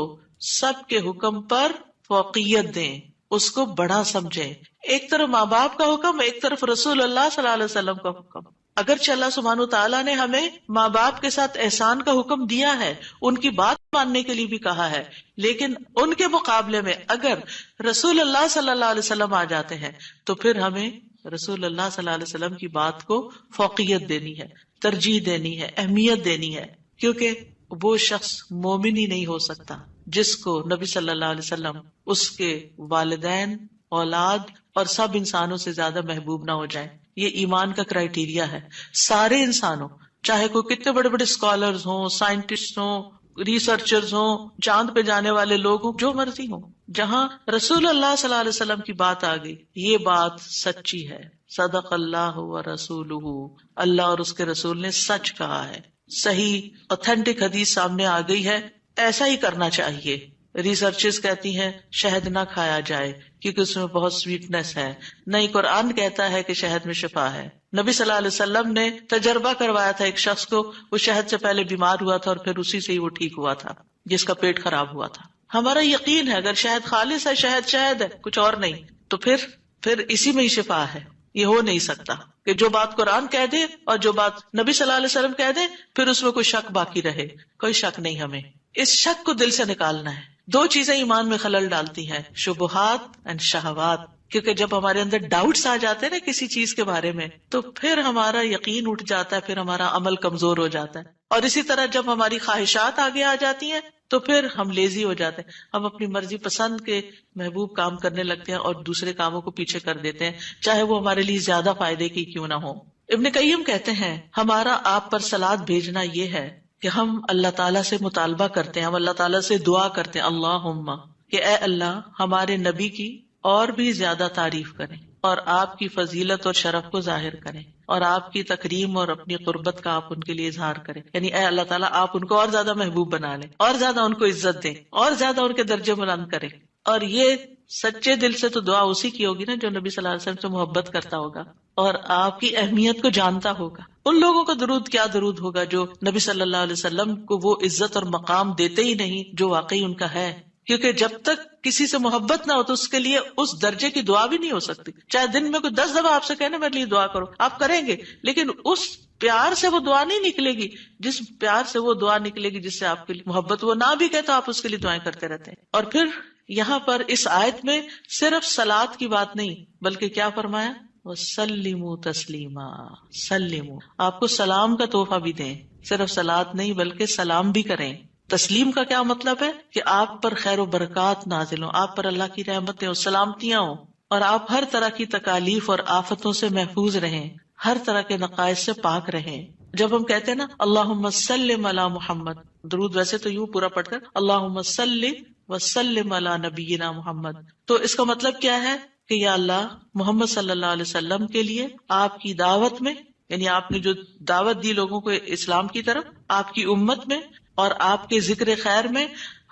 Speaker 1: سب کے حکم پر فوقیت دیں، اس کو بڑا سمجھیں. ایک طرف ماں باپ کا حکم، ایک طرف رسول اللہ صلی اللہ علیہ وسلم کا حکم. اگرچہ اللہ سبحانہ تعالیٰ نے ہمیں ماں باپ کے ساتھ احسان کا حکم دیا ہے، ان کی بات ماننے کے لیے بھی کہا ہے، لیکن ان کے مقابلے میں اگر رسول اللہ صلی اللہ علیہ وسلم آ جاتے ہیں تو پھر ہمیں رسول اللہ صلی اللہ علیہ وسلم کی بات کو فوقیت دینی ہے، ترجیح دینی ہے، اہمیت دینی ہے. کیونکہ وہ شخص مومن ہی نہیں ہو سکتا جس کو نبی صلی اللہ علیہ وسلم اس کے والدین، اولاد اور سب انسانوں سے زیادہ محبوب نہ ہو جائیں. یہ ایمان کا کرائیٹیریا ہے. سارے انسانوں، چاہے کوئی کتنے بڑے بڑے اسکالرز ہوں، سائنٹسٹ ہوں، ریسرچرز ہوں، چاند پہ جانے والے لوگ ہوں، جو مرضی ہوں، جہاں رسول اللہ صلی اللہ علیہ وسلم کی بات آ گئی یہ بات سچی ہے. صدق اللہ و رسولہ، اللہ اور اس کے رسول نے سچ کہا ہے. صحیح اوتھینٹک حدیث سامنے آ گئی ہے، ایسا ہی کرنا چاہیے. ریسرچز کہتی ہیں شہد نہ کھایا جائے کیونکہ اس میں بہت سویٹنس ہے. نہیں، قرآن کہتا ہے کہ شہد میں شفا ہے. نبی صلی اللہ علیہ وسلم نے تجربہ کروایا تھا ایک شخص کو، وہ شہد سے پہلے بیمار ہوا تھا اور پھر اسی سے ہی وہ ٹھیک ہوا تھا جس کا پیٹ خراب ہوا تھا. ہمارا یقین ہے اگر شہد خالص ہے، شہد ہے، کچھ اور نہیں، تو پھر اسی میں ہی شفا ہے. یہ ہو نہیں سکتا کہ جو بات قرآن کہہ دے اور جو بات نبی صلی اللہ علیہ وسلم کہہ دے پھر اس میں کوئی شک باقی رہے. کوئی شک نہیں. ہمیں اس شک کو دل سے نکالنا ہے. دو چیزیں ایمان میں خلل ڈالتی ہیں، شبہات اینڈ شہوات. کیونکہ جب ہمارے اندر ڈاؤٹس آ جاتے ہیں نا کسی چیز کے بارے میں تو پھر ہمارا یقین اٹھ جاتا ہے، پھر ہمارا عمل کمزور ہو جاتا ہے. اور اسی طرح جب ہماری خواہشات آگے آ جاتی ہیں تو پھر ہم لیزی ہو جاتے ہیں، ہم اپنی مرضی پسند کے محبوب کام کرنے لگتے ہیں اور دوسرے کاموں کو پیچھے کر دیتے ہیں، چاہے وہ ہمارے لیے زیادہ فائدے کی کیوں نہ ہو. ابن قیم کہتے ہیں ہمارا آپ پر صلاۃ بھیجنا یہ ہے کہ ہم اللہ تعالیٰ سے مطالبہ کرتے ہیں، ہم اللہ تعالیٰ سے دعا کرتے ہیں، اللہم، کہ اے اللہ ہمارے نبی کی اور بھی زیادہ تعریف کریں اور آپ کی فضیلت اور شرف کو ظاہر کریں اور آپ کی تکریم اور اپنی قربت کا آپ ان کے لیے اظہار کریں. یعنی اے اللہ تعالیٰ آپ ان کو اور زیادہ محبوب بنا لیں اور زیادہ ان کو عزت دیں اور زیادہ ان کے درجے بلند کریں. اور یہ سچے دل سے تو دعا اسی کی ہوگی نا جو نبی صلی اللہ علیہ وسلم سے محبت کرتا ہوگا اور آپ کی اہمیت کو جانتا ہوگا. ان لوگوں کا درود کیا درود ہوگا جو نبی صلی اللہ علیہ وسلم کو وہ عزت اور مقام دیتے ہی نہیں جو واقعی ان کا ہے. کیونکہ جب تک کسی سے محبت نہ ہو تو اس کے لیے اس درجے کی دعا بھی نہیں ہو سکتی. چاہے دن میں کوئی 10 دفعہ آپ سے کہنا میرے لیے دعا کرو، آپ کریں گے، لیکن اس پیار سے وہ دعا نہیں نکلے گی جس پیار سے وہ دعا نکلے گی جس سے آپ کے لیے محبت. وہ نہ بھی کہ تو آپ اس کے لیے دعائیں کرتے رہتے ہیں. اور پھر یہاں پر اس آیت میں صرف صلاۃ کی بات نہیں بلکہ کیا فرمایا، وَسَلِّمُوا تَسْلِيمًا. سلموا، آپ کو سلام کا تحفہ بھی دیں، صرف صلاۃ نہیں بلکہ سلام بھی کریں. تسلیم کا کیا مطلب ہے کہ آپ پر خیر و برکات نازل ہوں، آپ پر اللہ کی رحمتیں اور سلامتیاں ہوں، اور آپ ہر طرح کی تکالیف اور آفتوں سے محفوظ رہیں، ہر طرح کے نقائص سے پاک رہیں. جب ہم کہتے ہیں نا اللہم صلی علی محمد، درود ویسے تو یوں پورا پڑھتے ہیں اللہم صلی وسلم علی نبینا محمد، تو اس کا مطلب کیا ہے کہ یا اللہ محمد صلی اللہ علیہ وسلم کے لیے آپ کی دعوت میں، یعنی آپ نے جو دعوت دی لوگوں کو اسلام کی طرف، آپ کی امت میں اور آپ کے ذکر خیر میں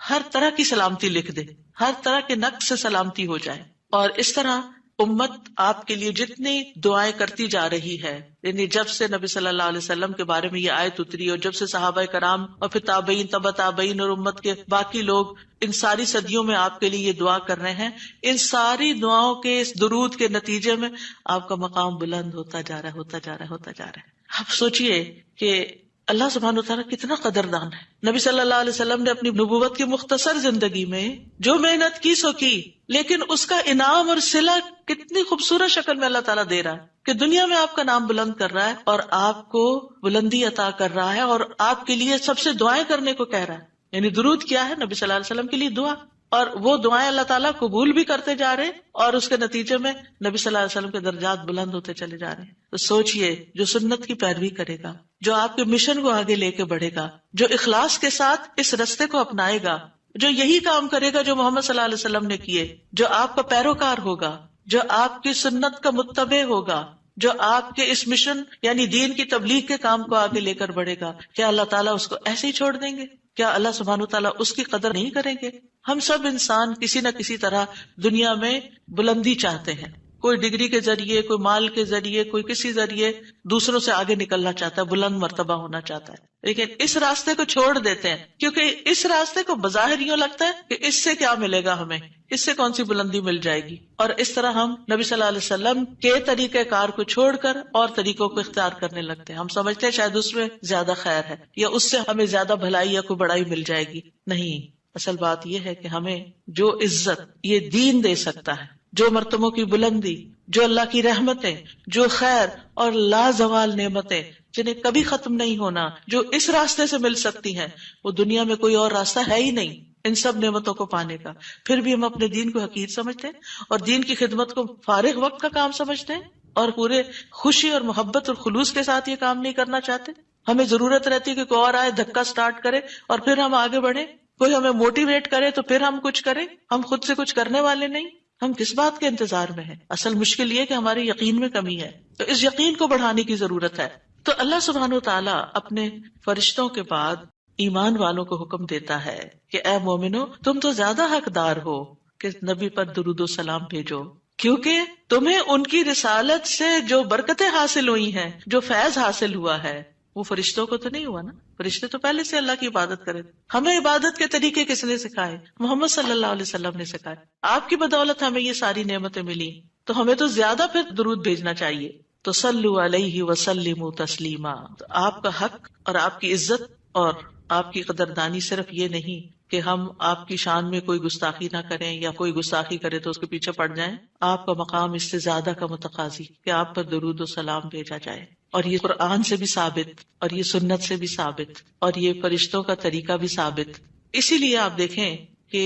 Speaker 1: ہر طرح کی سلامتی لکھ دے، ہر طرح کے نقص سے سلامتی ہو جائے. اور اس طرح امت آپ کے لیے جتنی دعائیں کرتی جا رہی ہے، یعنی جب سے نبی صلی اللہ علیہ وسلم کے بارے میں یہ آیت اتری اور جب سے صحابہ کرام اور پھر تابعین تبع تابعین اور امت کے باقی لوگ ان ساری صدیوں میں آپ کے لیے یہ دعا کر رہے ہیں، ان ساری دعاؤں کے اس درود کے نتیجے میں آپ کا مقام بلند ہوتا جا رہا ہے، ہوتا جا رہا ہے، ہوتا جا رہا ہے. آپ سوچئے کہ اللہ سبحانہ وتعالیٰ کتنا قدردان ہے. نبی صلی اللہ علیہ وسلم نے اپنی نبوت کی مختصر زندگی میں جو محنت کی سو کی، لیکن اس کا انعام اور صلہ کتنی خوبصورت شکل میں اللہ تعالیٰ دے رہا ہے کہ دنیا میں آپ کا نام بلند کر رہا ہے اور آپ کو بلندی عطا کر رہا ہے اور آپ کے لیے سب سے دعائیں کرنے کو کہہ رہا ہے. یعنی درود کیا ہے؟ نبی صلی اللہ علیہ وسلم کے لیے دعا، اور وہ دعائیں اللہ تعالیٰ قبول بھی کرتے جا رہے ہیں اور اس کے نتیجے میں نبی صلی اللہ علیہ وسلم کے درجات بلند ہوتے چلے جا رہے ہیں. تو سوچئے جو سنت کی پیروی کرے گا، جو آپ کے مشن کو آگے لے کے بڑھے گا، جو اخلاص کے ساتھ اس رستے کو اپنائے گا، جو یہی کام کرے گا جو محمد صلی اللہ علیہ وسلم نے کیے، جو آپ کا پیروکار ہوگا، جو آپ کی سنت کا متبع ہوگا، جو آپ کے اس مشن یعنی دین کی تبلیغ کے کام کو آگے لے کر بڑھے گا، کیا اللہ تعالیٰ اس کو ایسے ہی چھوڑ دیں گے؟ کیا اللہ سبحانہ تعالیٰ اس کی قدر نہیں کریں گے؟ ہم سب انسان کسی نہ کسی طرح دنیا میں بلندی چاہتے ہیں، کوئی ڈگری کے ذریعے، کوئی مال کے ذریعے، کوئی کسی ذریعے دوسروں سے آگے نکلنا چاہتا ہے، بلند مرتبہ ہونا چاہتا ہے، لیکن اس راستے کو چھوڑ دیتے ہیں کیونکہ اس راستے کو بظاہر یوں لگتا ہے کہ اس سے کیا ملے گا، ہمیں اس سے کون سی بلندی مل جائے گی، اور اس طرح ہم نبی صلی اللہ علیہ وسلم کے طریقہ کار کو چھوڑ کر اور طریقوں کو اختیار کرنے لگتے ہیں. ہم سمجھتے ہیں شاید اس میں زیادہ خیر ہے یا اس سے ہمیں زیادہ بھلائی یا کوئی بڑائی مل جائے گی. نہیں، اصل بات یہ ہے کہ ہمیں جو عزت یہ دین دے سکتا ہے، جو مرتبوں کی بلندی، جو اللہ کی رحمتیں، جو خیر اور لازوال نعمتیں جنہیں کبھی ختم نہیں ہونا، جو اس راستے سے مل سکتی ہیں، وہ دنیا میں کوئی اور راستہ ہے ہی نہیں ان سب نعمتوں کو پانے کا. پھر بھی ہم اپنے دین کو حقیر سمجھتے ہیں اور دین کی خدمت کو فارغ وقت کا کام سمجھتے ہیں اور پورے خوشی اور محبت اور خلوص کے ساتھ یہ کام نہیں کرنا چاہتے. ہمیں ضرورت رہتی ہے کہ کوئی اور آئے، دھکا سٹارٹ کرے اور پھر ہم آگے بڑھیں، کوئی ہمیں موٹیویٹ کرے تو پھر ہم کچھ کریں. ہم خود سے کچھ کرنے والے نہیں. ہم کس بات کے انتظار میں ہیں؟ اصل مشکل یہ کہ ہمارے یقین میں کمی ہے، تو اس یقین کو بڑھانے کی ضرورت ہے. تو اللہ سبحانہ و تعالیٰ اپنے فرشتوں کے بعد ایمان والوں کو حکم دیتا ہے کہ اے مومنو، تم تو زیادہ حقدار ہو کہ نبی پر درود و سلام بھیجو، کیونکہ تمہیں ان کی رسالت سے جو برکتیں حاصل ہوئی ہیں، جو فیض حاصل ہوا ہے، وہ فرشتوں کو تو نہیں ہوا نا. فرشتے تو پہلے سے اللہ کی عبادت کرے. ہمیں عبادت کے طریقے کس نے سکھائے؟ محمد صلی اللہ علیہ وسلم نے سکھائے. آپ کی بدولت ہمیں یہ ساری نعمتیں ملی، تو ہمیں تو زیادہ پھر درود بھیجنا چاہیے. تو صلوا علیہ وسلموا تسلیما. تو آپ کا حق اور آپ کی عزت اور آپ کی قدردانی صرف یہ نہیں کہ ہم آپ کی شان میں کوئی گستاخی نہ کریں یا کوئی گستاخی کرے تو اس کے پیچھے پڑ جائیں. آپ کا مقام اس سے زیادہ کا متقاضی کہ آپ پر درود و سلام بھیجا جائے. اور یہ قرآن سے بھی ثابت، اور یہ سنت سے بھی ثابت، اور یہ فرشتوں کا طریقہ بھی ثابت. اسی لیے آپ دیکھیں کہ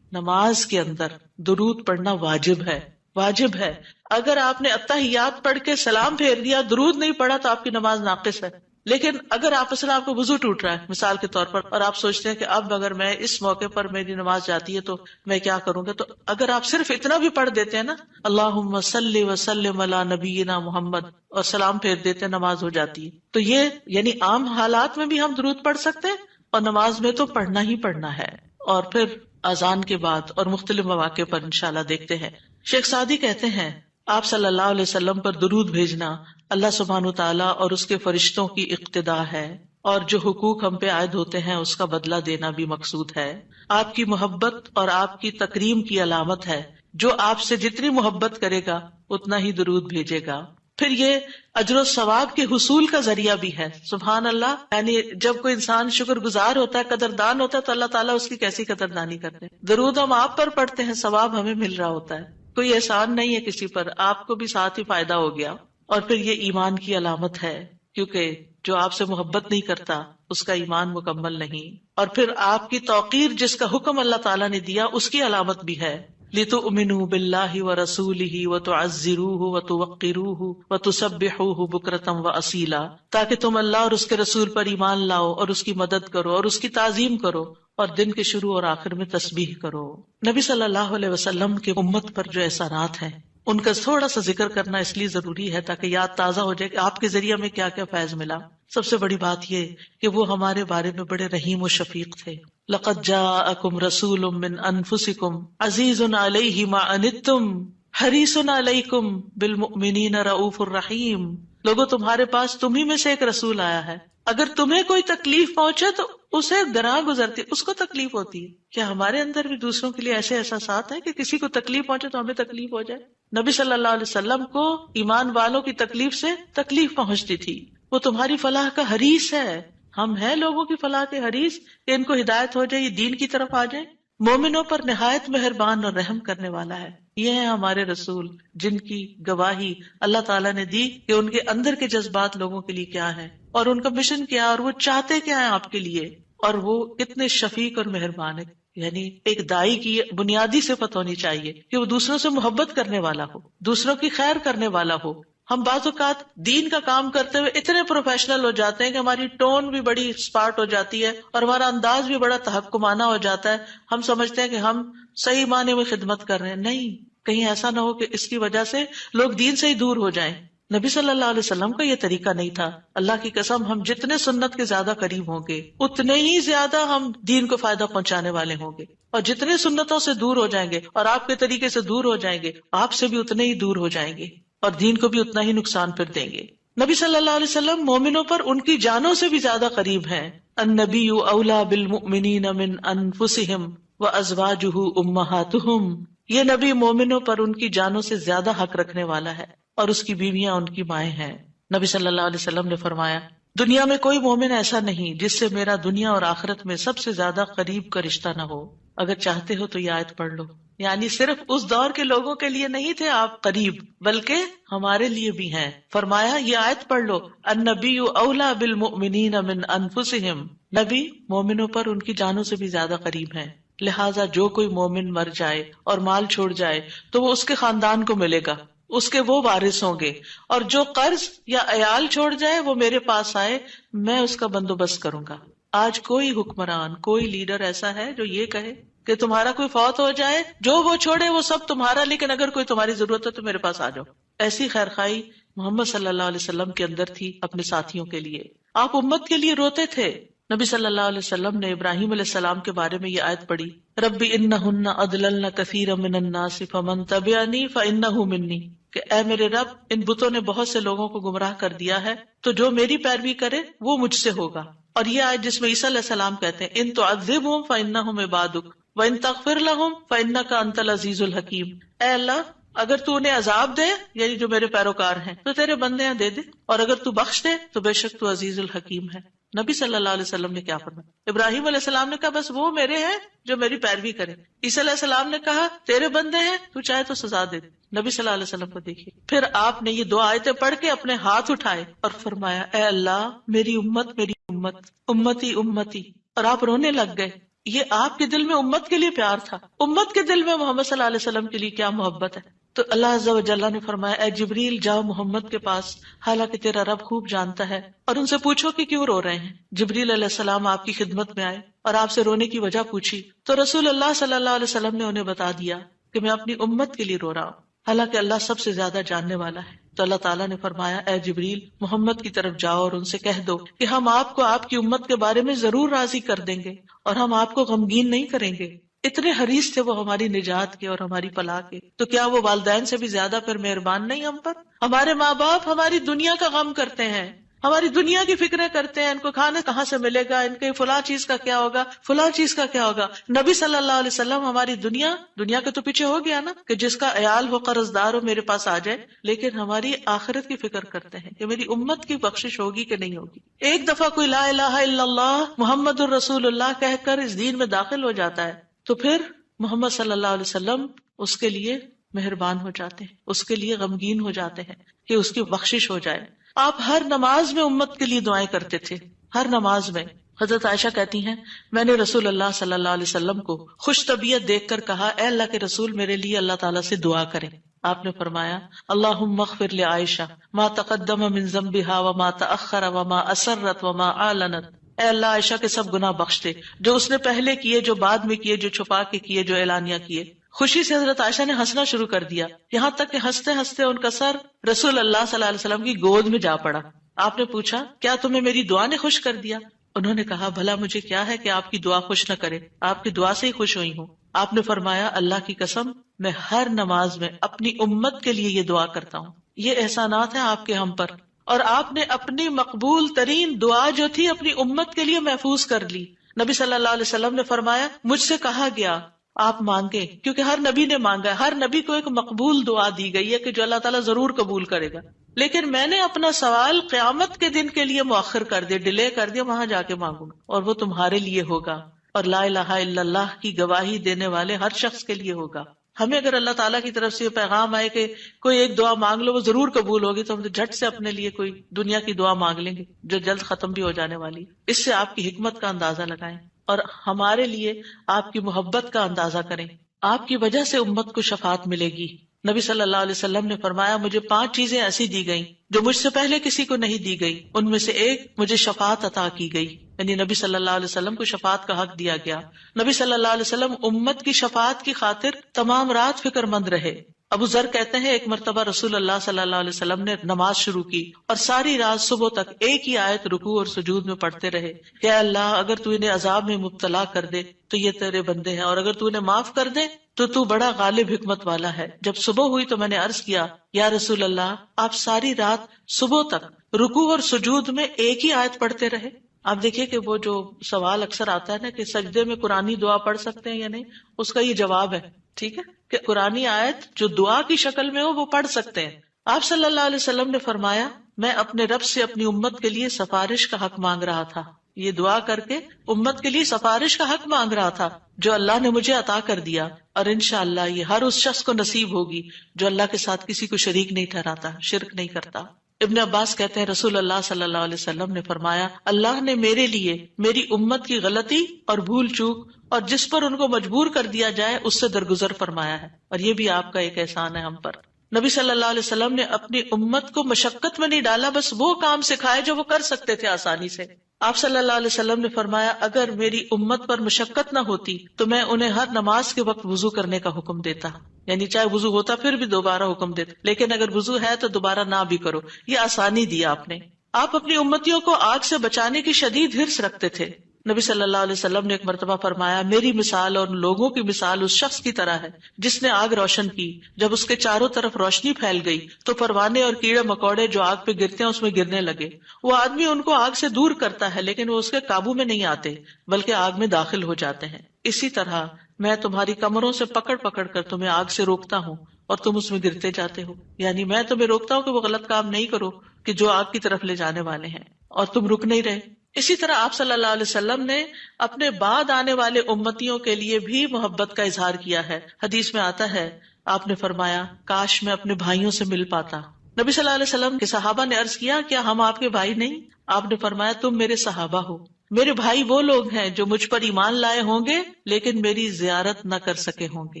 Speaker 1: نماز کے اندر درود پڑھنا واجب ہے، واجب ہے. اگر آپ نے التحیات پڑھ کے سلام پھیر دیا، درود نہیں پڑھا، تو آپ کی نماز ناقص ہے. لیکن اگر آپس میں آپ کو وضو ٹوٹ رہا ہے مثال کے طور پر، اور آپ سوچتے ہیں کہ اب اگر میں اس موقع پر میری نماز جاتی ہے تو میں کیا کروں گا، تو اگر آپ صرف اتنا بھی پڑھ دیتے ہیں نا اللہم صلی وسلم علی نبینا محمد اور سلام پھیر دیتے ہیں، نماز ہو جاتی ہے. تو یہ یعنی عام حالات میں بھی ہم درود پڑھ سکتے ہیں اور نماز میں تو پڑھنا ہی پڑھنا ہے. اور پھر اذان کے بعد اور مختلف مواقع پر انشاءاللہ دیکھتے ہیں۔ شیخ سعدی کہتے ہیں آپ صلی اللہ علیہ وسلم پر درود بھیجنا اللہ سبحانہ تعالیٰ اور اس کے فرشتوں کی اقتدا ہے، اور جو حقوق ہم پہ عائد ہوتے ہیں اس کا بدلہ دینا بھی مقصود ہے۔ آپ کی محبت اور آپ کی تکریم کی علامت ہے، جو آپ سے جتنی محبت کرے گا اتنا ہی درود بھیجے گا۔ پھر یہ اجر و ثواب کے حصول کا ذریعہ بھی ہے۔ سبحان اللہ، یعنی جب کوئی انسان شکر گزار ہوتا ہے، قدردان ہوتا ہے، تو اللہ تعالیٰ اس کی کیسی قدردانی کرتے ہیں۔ درود ہم آپ پر پڑھتے ہیں، ثواب ہمیں مل رہا ہوتا ہے، کوئی احسان نہیں ہے کسی پر، آپ کو بھی ساتھ ہی فائدہ ہو گیا۔ اور پھر یہ ایمان کی علامت ہے، کیونکہ جو آپ سے محبت نہیں کرتا اس کا ایمان مکمل نہیں۔ اور پھر آپ کی توقیر جس کا حکم اللہ تعالیٰ نے دیا اس کی علامت بھی ہے، لِتُؤْمِنُوا بِاللَّهِ وَرَسُولِهِ وَتُعَزِّرُوهُ وَتُوَقِّرُوهُ وَتُسَبِّحُوهُ بُكْرَةً وَأَصِيلًا، تاکہ تم اللہ اور اس کے رسول پر ایمان لاؤ اور اس کی مدد کرو اور اس کی تعظیم کرو اور دن کے شروع اور آخر میں تسبیح کرو۔ نبی صلی اللہ علیہ وسلم کے امت پر جو احسانات ہیں ان کا تھوڑا سا ذکر کرنا اس لیے ضروری ہے تاکہ یاد تازہ ہو جائے کہ آپ کے ذریعے میں کیا کیا فیض ملا۔ سب سے بڑی بات یہ کہ وہ ہمارے بارے میں بڑے رحیم و شفیق تھے۔ لَقَدْ جَاءَكُمْ رَسُولٌ مِّنْ أَنفُسِكُمْ عَزِيزٌ عَلَيْهِ مَا عَنِتُّمْ حَرِيصٌ عَلَيْكُمْ بِالْمُؤْمِنِينَ رَءُوفٌ رَحِيمٌ۔ لوگوں، تمہارے پاس تم ہی میں سے ایک رسول آیا ہے، اگر تمہیں کوئی تکلیف پہنچے تو اسے گراں گزرتی، اس کو تکلیف ہوتی ہے۔ کیا ہمارے اندر بھی دوسروں کے لیے ایسے احساسات ہیں کہ کسی کو تکلیف پہنچے تو ہمیں تکلیف ہو جائے؟ نبی صلی اللہ علیہ وسلم کو ایمان والوں کی تکلیف سے تکلیف پہنچتی تھی۔ وہ تمہاری فلاح کا حریص ہے۔ ہم ہیں لوگوں کی فلاح کے حریص کہ ان کو ہدایت ہو جائے، یہ دین کی طرف آ جائے۔ مومنوں پر نہایت مہربان اور رحم کرنے والا ہے۔ یہ ہیں ہمارے رسول جن کی گواہی اللہ تعالیٰ نے دی کہ ان کے اندر کے جذبات لوگوں کے لیے کیا ہیں اور ان کا مشن کیا، اور وہ چاہتے کیا ہیں آپ کے لیے، اور وہ کتنے شفیق اور مہربان ہے۔ یعنی ایک دائی کی بنیادی صفت ہونی چاہیے کہ وہ دوسروں سے محبت کرنے والا ہو، دوسروں کی خیر کرنے والا ہو۔ ہم بعض اوقات دین کا کام کرتے ہوئے اتنے پروفیشنل ہو جاتے ہیں کہ ہماری ٹون بھی بڑی اسپارٹ ہو جاتی ہے اور ہمارا انداز بھی بڑا تحکمانہ ہو جاتا ہے۔ ہم سمجھتے ہیں کہ ہم صحیح معنی میں خدمت کر رہے ہیں، نہیں، کہیں ایسا نہ ہو کہ اس کی وجہ سے لوگ دین سے ہی دور ہو جائیں۔ نبی صلی اللہ علیہ وسلم کا یہ طریقہ نہیں تھا۔ اللہ کی قسم، ہم جتنے سنت کے زیادہ قریب ہوں گے اتنے ہی زیادہ ہم دین کو فائدہ پہنچانے والے ہوں گے، اور جتنے سنتوں سے دور ہو جائیں گے اور آپ کے طریقے سے دور ہو جائیں گے، آپ سے بھی اتنے ہی دور ہو جائیں گے اور دین کو بھی اتنا ہی نقصان پھر دیں گے۔ نبی صلی اللہ علیہ وسلم مومنوں پر ان کی جانوں سے بھی زیادہ قریب ہیں۔ النبی اولی بالمؤمنین من انفسہم وازواجہ امہاتہم۔ یہ نبی مومنوں پر ان کی جانوں سے زیادہ حق رکھنے والا ہے اور اس کی بیویاں ان کی مائیں ہیں۔ نبی صلی اللہ علیہ وسلم نے فرمایا، دنیا میں کوئی مومن ایسا نہیں جس سے میرا دنیا اور آخرت میں سب سے زیادہ قریب کا رشتہ نہ ہو۔ اگر چاہتے ہو تو یہ آیت پڑھ لو۔ یعنی صرف اس دور کے لوگوں کے لیے نہیں تھے آپ قریب، بلکہ ہمارے لیے بھی ہیں۔ فرمایا یہ آیت پڑھ لو، النبی اولی بالمؤمنین من انفسہم۔ نبی مومنوں پر ان کی جانوں سے بھی زیادہ قریب ہیں، لہٰذا جو کوئی مومن مر جائے اور مال چھوڑ جائے تو وہ اس کے خاندان کو ملے گا، اس کے وہ وارث ہوں گے، اور جو قرض یا عیال چھوڑ جائے وہ میرے پاس آئے، میں اس کا بندوبست کروں گا۔ آج کوئی حکمران، کوئی لیڈر ایسا ہے جو یہ کہے کہ تمہارا کوئی فوت ہو جائے، جو وہ چھوڑے وہ سب تمہارا، لیکن اگر کوئی تمہاری ضرورت ہے تو میرے پاس آ جاؤ؟ ایسی خیرخواہی محمد صلی اللہ علیہ وسلم کے اندر تھی اپنے ساتھیوں کے لیے۔ آپ امت کے لیے روتے تھے۔ نبی صلی اللہ علیہ وسلم نے ابراہیم علیہ السلام کے بارے میں یہ آیت پڑھی، رب انہن اضللن کثیرا من الناس فمن تبعنی فانہ منی، کہ اے میرے رب، ان بتوں نے بہت سے لوگوں کو گمراہ کر دیا ہے، تو جو میری پیروی کرے وہ مجھ سے ہوگا۔ اور یہ آیت جس میں عیسیٰ علیہ السلام کہتے ہیں، ان تعذبہم فانہم عبادک وان تغفر لہم فانک انت العزیز الحکیم، اے اللہ اگر تو انہیں عذاب دے، یعنی جو میرے پیروکار ہیں، تو تیرے بندے ہیں دے دے، اور اگر تو بخش دے تو بے شک تو عزیز الحکیم ہے۔ نبی صلی اللہ علیہ وسلم نے کیا فرمایا؟ ابراہیم علیہ السلام نے کہا بس وہ میرے ہیں جو میری پیروی کرے۔ عیسیٰ علیہ السلام نے کہا تیرے بندے ہیں، تو چاہے تو سزا دے دے۔ نبی صلی اللہ علیہ وسلم کو دیکھیے، پھر آپ نے یہ دو آیتیں پڑھ کے اپنے ہاتھ اٹھائے اور فرمایا، اے اللہ میری امت، میری امت، امتی امتی، اور آپ رونے لگ گئے۔ یہ آپ کے دل میں امت کے لیے پیار تھا، امت کے دل میں محمد صلی اللہ علیہ وسلم کے لیے کیا محبت ہے۔ تو اللہ عز و جل نے فرمایا، اے جبریل جاؤ محمد کے پاس، حالانکہ تیرا رب خوب جانتا ہے، اور ان سے پوچھو کہ کیوں رو رہے ہیں۔ جبریل علیہ السلام آپ کی خدمت میں آئے اور آپ سے رونے کی وجہ پوچھی، تو رسول اللہ صلی اللہ علیہ وسلم نے انہیں بتا دیا کہ میں اپنی امت کے لیے رو رہا ہوں، حالانکہ اللہ سب سے زیادہ جاننے والا ہے۔ تو اللہ تعالیٰ نے فرمایا، اے جبریل محمد کی طرف جاؤ اور ان سے کہہ دو کہ ہم آپ کو آپ کی امت کے بارے میں ضرور راضی کر دیں گے اور ہم آپ کو غمگین نہیں کریں گے۔ اتنے حریص تھے وہ ہماری نجات کے اور ہماری فلاح کے، تو کیا وہ والدین سے بھی زیادہ پھر مہربان نہیں ہم پر؟ ہمارے ماں باپ ہماری دنیا کا غم کرتے ہیں، ہماری دنیا کی فکریں کرتے ہیں، ان کو کھانا کہاں سے ملے گا، ان کے فلاں چیز کا کیا ہوگا، فلاں چیز کا کیا ہوگا۔ نبی صلی اللہ علیہ وسلم ہماری دنیا کے تو پیچھے ہو گیا نا کہ جس کا عیال ہو، قرض دار ہو، میرے پاس آ جائے، لیکن ہماری آخرت کی فکر کرتے ہیں کہ میری امت کی بخشش ہوگی کہ نہیں ہوگی۔ ایک دفعہ کوئی لا الہ الا اللہ محمد الرسول اللہ کہہ کر اس دین میں داخل ہو جاتا ہے تو پھر محمد صلی اللہ علیہ وسلم اس کے لیے مہربان ہو جاتے ہیں، اس کے لیے غمگین ہو جاتے ہیں کہ اس کی بخشش ہو جائے۔ آپ ہر نماز میں امت کے لیے دعائیں کرتے تھے، ہر نماز میں۔ حضرت عائشہ کہتی ہیں میں نے رسول اللہ صلی اللہ علیہ وسلم کو خوش طبیعت دیکھ کر کہا اے اللہ کے رسول میرے لیے اللہ تعالیٰ سے دعا کریں۔ آپ نے فرمایا اللہم اغفر لعائشہ ما تقدم من ذنبها وما تأخر وما اسرت وما اعلنت، اے اللہ عائشہ کے سب گناہ بخش دے، جو اس نے پہلے کیے، جو بعد میں کیے، جو چھپا کے کیے، جو اعلانیہ کیے۔ خوشی سے حضرت عائشہ نے ہنسنا شروع کر دیا، یہاں تک کہ ہنستے ہنستے ان کا سر رسول اللہ صلی اللہ علیہ وسلم کی گود میں جا پڑا۔ آپ نے پوچھا کیا تمہیں میری دعا نے خوش کر دیا؟ انہوں نے کہا بھلا مجھے کیا ہے کہ آپ کی دعا خوش نہ کرے، آپ کی دعا سے ہی خوش ہوئی ہوں۔ آپ نے فرمایا اللہ کی قسم میں ہر نماز میں اپنی امت کے لیے یہ دعا کرتا ہوں۔ یہ احسانات ہیں آپ کے ہم پر، اور آپ نے اپنی مقبول ترین دعا جو تھی اپنی امت کے لیے محفوظ کر لی۔ نبی صلی اللہ علیہ وسلم نے فرمایا مجھ سے کہا گیا آپ مانگے، کیونکہ ہر نبی نے مانگا ہے، ہر نبی کو ایک مقبول دعا دی گئی ہے کہ جو اللہ تعالیٰ ضرور قبول کرے گا، لیکن میں نے اپنا سوال قیامت کے دن کے لیے مؤخر کر دیا، ڈیلے کر دیا، وہاں جا کے مانگوں گا اور وہ تمہارے لیے ہوگا، اور لا الہ الا اللہ کی گواہی دینے والے ہر شخص کے لیے ہوگا۔ ہمیں اگر اللہ تعالیٰ کی طرف سے یہ پیغام آئے کہ کوئی ایک دعا مانگ لو وہ ضرور قبول ہوگی، تو ہم تو جھٹ سے اپنے لیے کوئی دنیا کی دعا مانگ لیں گے جو جلد ختم بھی ہو جانے والی۔ اس سے آپ کی حکمت کا اندازہ لگائیں اور ہمارے لیے آپ کی محبت کا اندازہ کریں۔ آپ کی وجہ سے امت کو شفاعت ملے گی۔ نبی صلی اللہ علیہ وسلم نے فرمایا مجھے 5 چیزیں ایسی دی گئیں جو مجھ سے پہلے کسی کو نہیں دی گئی، ان میں سے ایک مجھے شفاعت عطا کی گئی، یعنی نبی صلی اللہ علیہ وسلم کو شفاعت کا حق دیا گیا۔ نبی صلی اللہ علیہ وسلم امت کی شفاعت کی خاطر تمام رات فکر مند رہے۔ ابو ذر کہتے ہیں ایک مرتبہ رسول اللہ صلی اللہ علیہ وسلم نے نماز شروع کی اور ساری رات صبح تک ایک ہی آیت رکوع اور سجود میں پڑھتے رہے کہ اے اللہ اگر تو انہیں عذاب میں مبتلا کر دے تو یہ تیرے بندے ہیں، اور اگر تو انہیں معاف کر دے تو تو بڑا غالب حکمت والا ہے۔ جب صبح ہوئی تو میں نے عرض کیا یا رسول اللہ آپ ساری رات صبح تک رکوع اور سجود میں ایک ہی آیت پڑھتے رہے؟ آپ دیکھیے کہ وہ جو سوال اکثر آتا ہے نا کہ سجدے میں قرآنی دعا پڑھ سکتے ہیں یا نہیں، اس کا یہ جواب ہے، ٹھیک ہے، کہ قرآنی آیت جو دعا کی شکل میں ہو وہ پڑھ سکتے ہیں۔ آپ صلی اللہ علیہ وسلم نے فرمایا میں اپنے رب سے اپنی امت کے لیے سفارش کا حق مانگ رہا تھا، یہ دعا کر کے امت کے لیے سفارش کا حق مانگ رہا تھا جو اللہ نے مجھے عطا کر دیا، اور انشاءاللہ یہ ہر اس شخص کو نصیب ہوگی جو اللہ کے ساتھ کسی کو شریک نہیں ٹھہراتا، شرک نہیں کرتا۔ ابن عباس کہتے ہیں رسول اللہ صلی اللہ علیہ وسلم نے فرمایا اللہ نے میرے لیے میری امت کی غلطی اور بھول چوک اور جس پر ان کو مجبور کر دیا جائے اس سے درگزر فرمایا ہے، اور یہ بھی آپ کا ایک احسان ہے ہم پر۔ نبی صلی اللہ علیہ وسلم نے اپنی امت کو مشقت میں نہیں ڈالا، بس وہ کام سکھائے جو وہ کر سکتے تھے آسانی سے۔ آپ صلی اللہ علیہ وسلم نے فرمایا اگر میری امت پر مشقت نہ ہوتی تو میں انہیں ہر نماز کے وقت وضو کرنے کا حکم دیتا، یعنی چاہے وضو ہوتا پھر بھی دوبارہ حکم دیتا، لیکن اگر وضو ہے تو دوبارہ نہ بھی کرو، یہ آسانی دی آپ نے۔ آپ اپنی امتیوں کو آگ سے بچانے کی شدید حرص رکھتے تھے۔ نبی صلی اللہ علیہ وسلم نے ایک مرتبہ فرمایا میری مثال اور لوگوں کی مثال اس شخص کی طرح ہے جس نے آگ روشن کی، جب اس کے چاروں طرف روشنی پھیل گئی تو پروانے اور کیڑے مکوڑے جو آگ پہ گرتے ہیں اس میں گرنے لگے۔ وہ آدمی ان کو آگ سے دور کرتا ہے لیکن وہ اس کے قابو میں نہیں آتے بلکہ آگ میں داخل ہو جاتے ہیں۔ اسی طرح میں تمہاری کمروں سے پکڑ پکڑ کر تمہیں آگ سے روکتا ہوں اور تم اس میں گرتے جاتے ہو، یعنی میں تمہیں روکتا ہوں کہ وہ غلط کام نہیں کرو کہ جو آگ کی طرف لے جانے والے ہیں، اور تم رک نہیں رہے۔ اسی طرح آپ صلی اللہ علیہ وسلم نے اپنے بعد آنے والے امتیوں کے لیے بھی محبت کا اظہار کیا ہے۔ حدیث میں آتا ہے آپ نے فرمایا کاش میں اپنے بھائیوں سے مل پاتا۔ نبی صلی اللہ علیہ وسلم کے صحابہ نے عرض کیا کیا ہم آپ کے بھائی نہیں؟ آپ نے فرمایا تم میرے صحابہ ہو، میرے بھائی وہ لوگ ہیں جو مجھ پر ایمان لائے ہوں گے لیکن میری زیارت نہ کر سکے ہوں گے،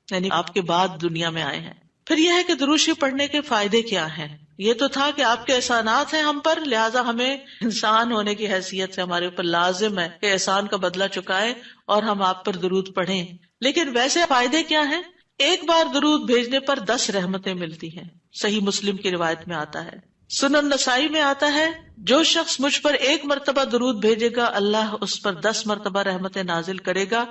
Speaker 1: یعنی آپ کے بعد دنیا میں آئے ہیں۔ پھر یہ ہے کہ درود شریف پڑھنے کے فائدے کیا ہیں؟ یہ تو تھا کہ آپ کے احسانات ہیں ہم پر، لہٰذا ہمیں انسان ہونے کی حیثیت سے ہمارے اوپر لازم ہے کہ احسان کا بدلہ چکائیں اور ہم آپ پر درود پڑھیں۔ لیکن ویسے فائدے کیا ہیں؟ ایک بار درود بھیجنے پر 10 رحمتیں ملتی ہیں، صحیح مسلم کی روایت میں آتا ہے۔ سنن نسائی میں آتا ہے جو شخص مجھ پر 1 مرتبہ درود بھیجے گا اللہ اس پر 10 مرتبہ رحمتیں نازل کرے گا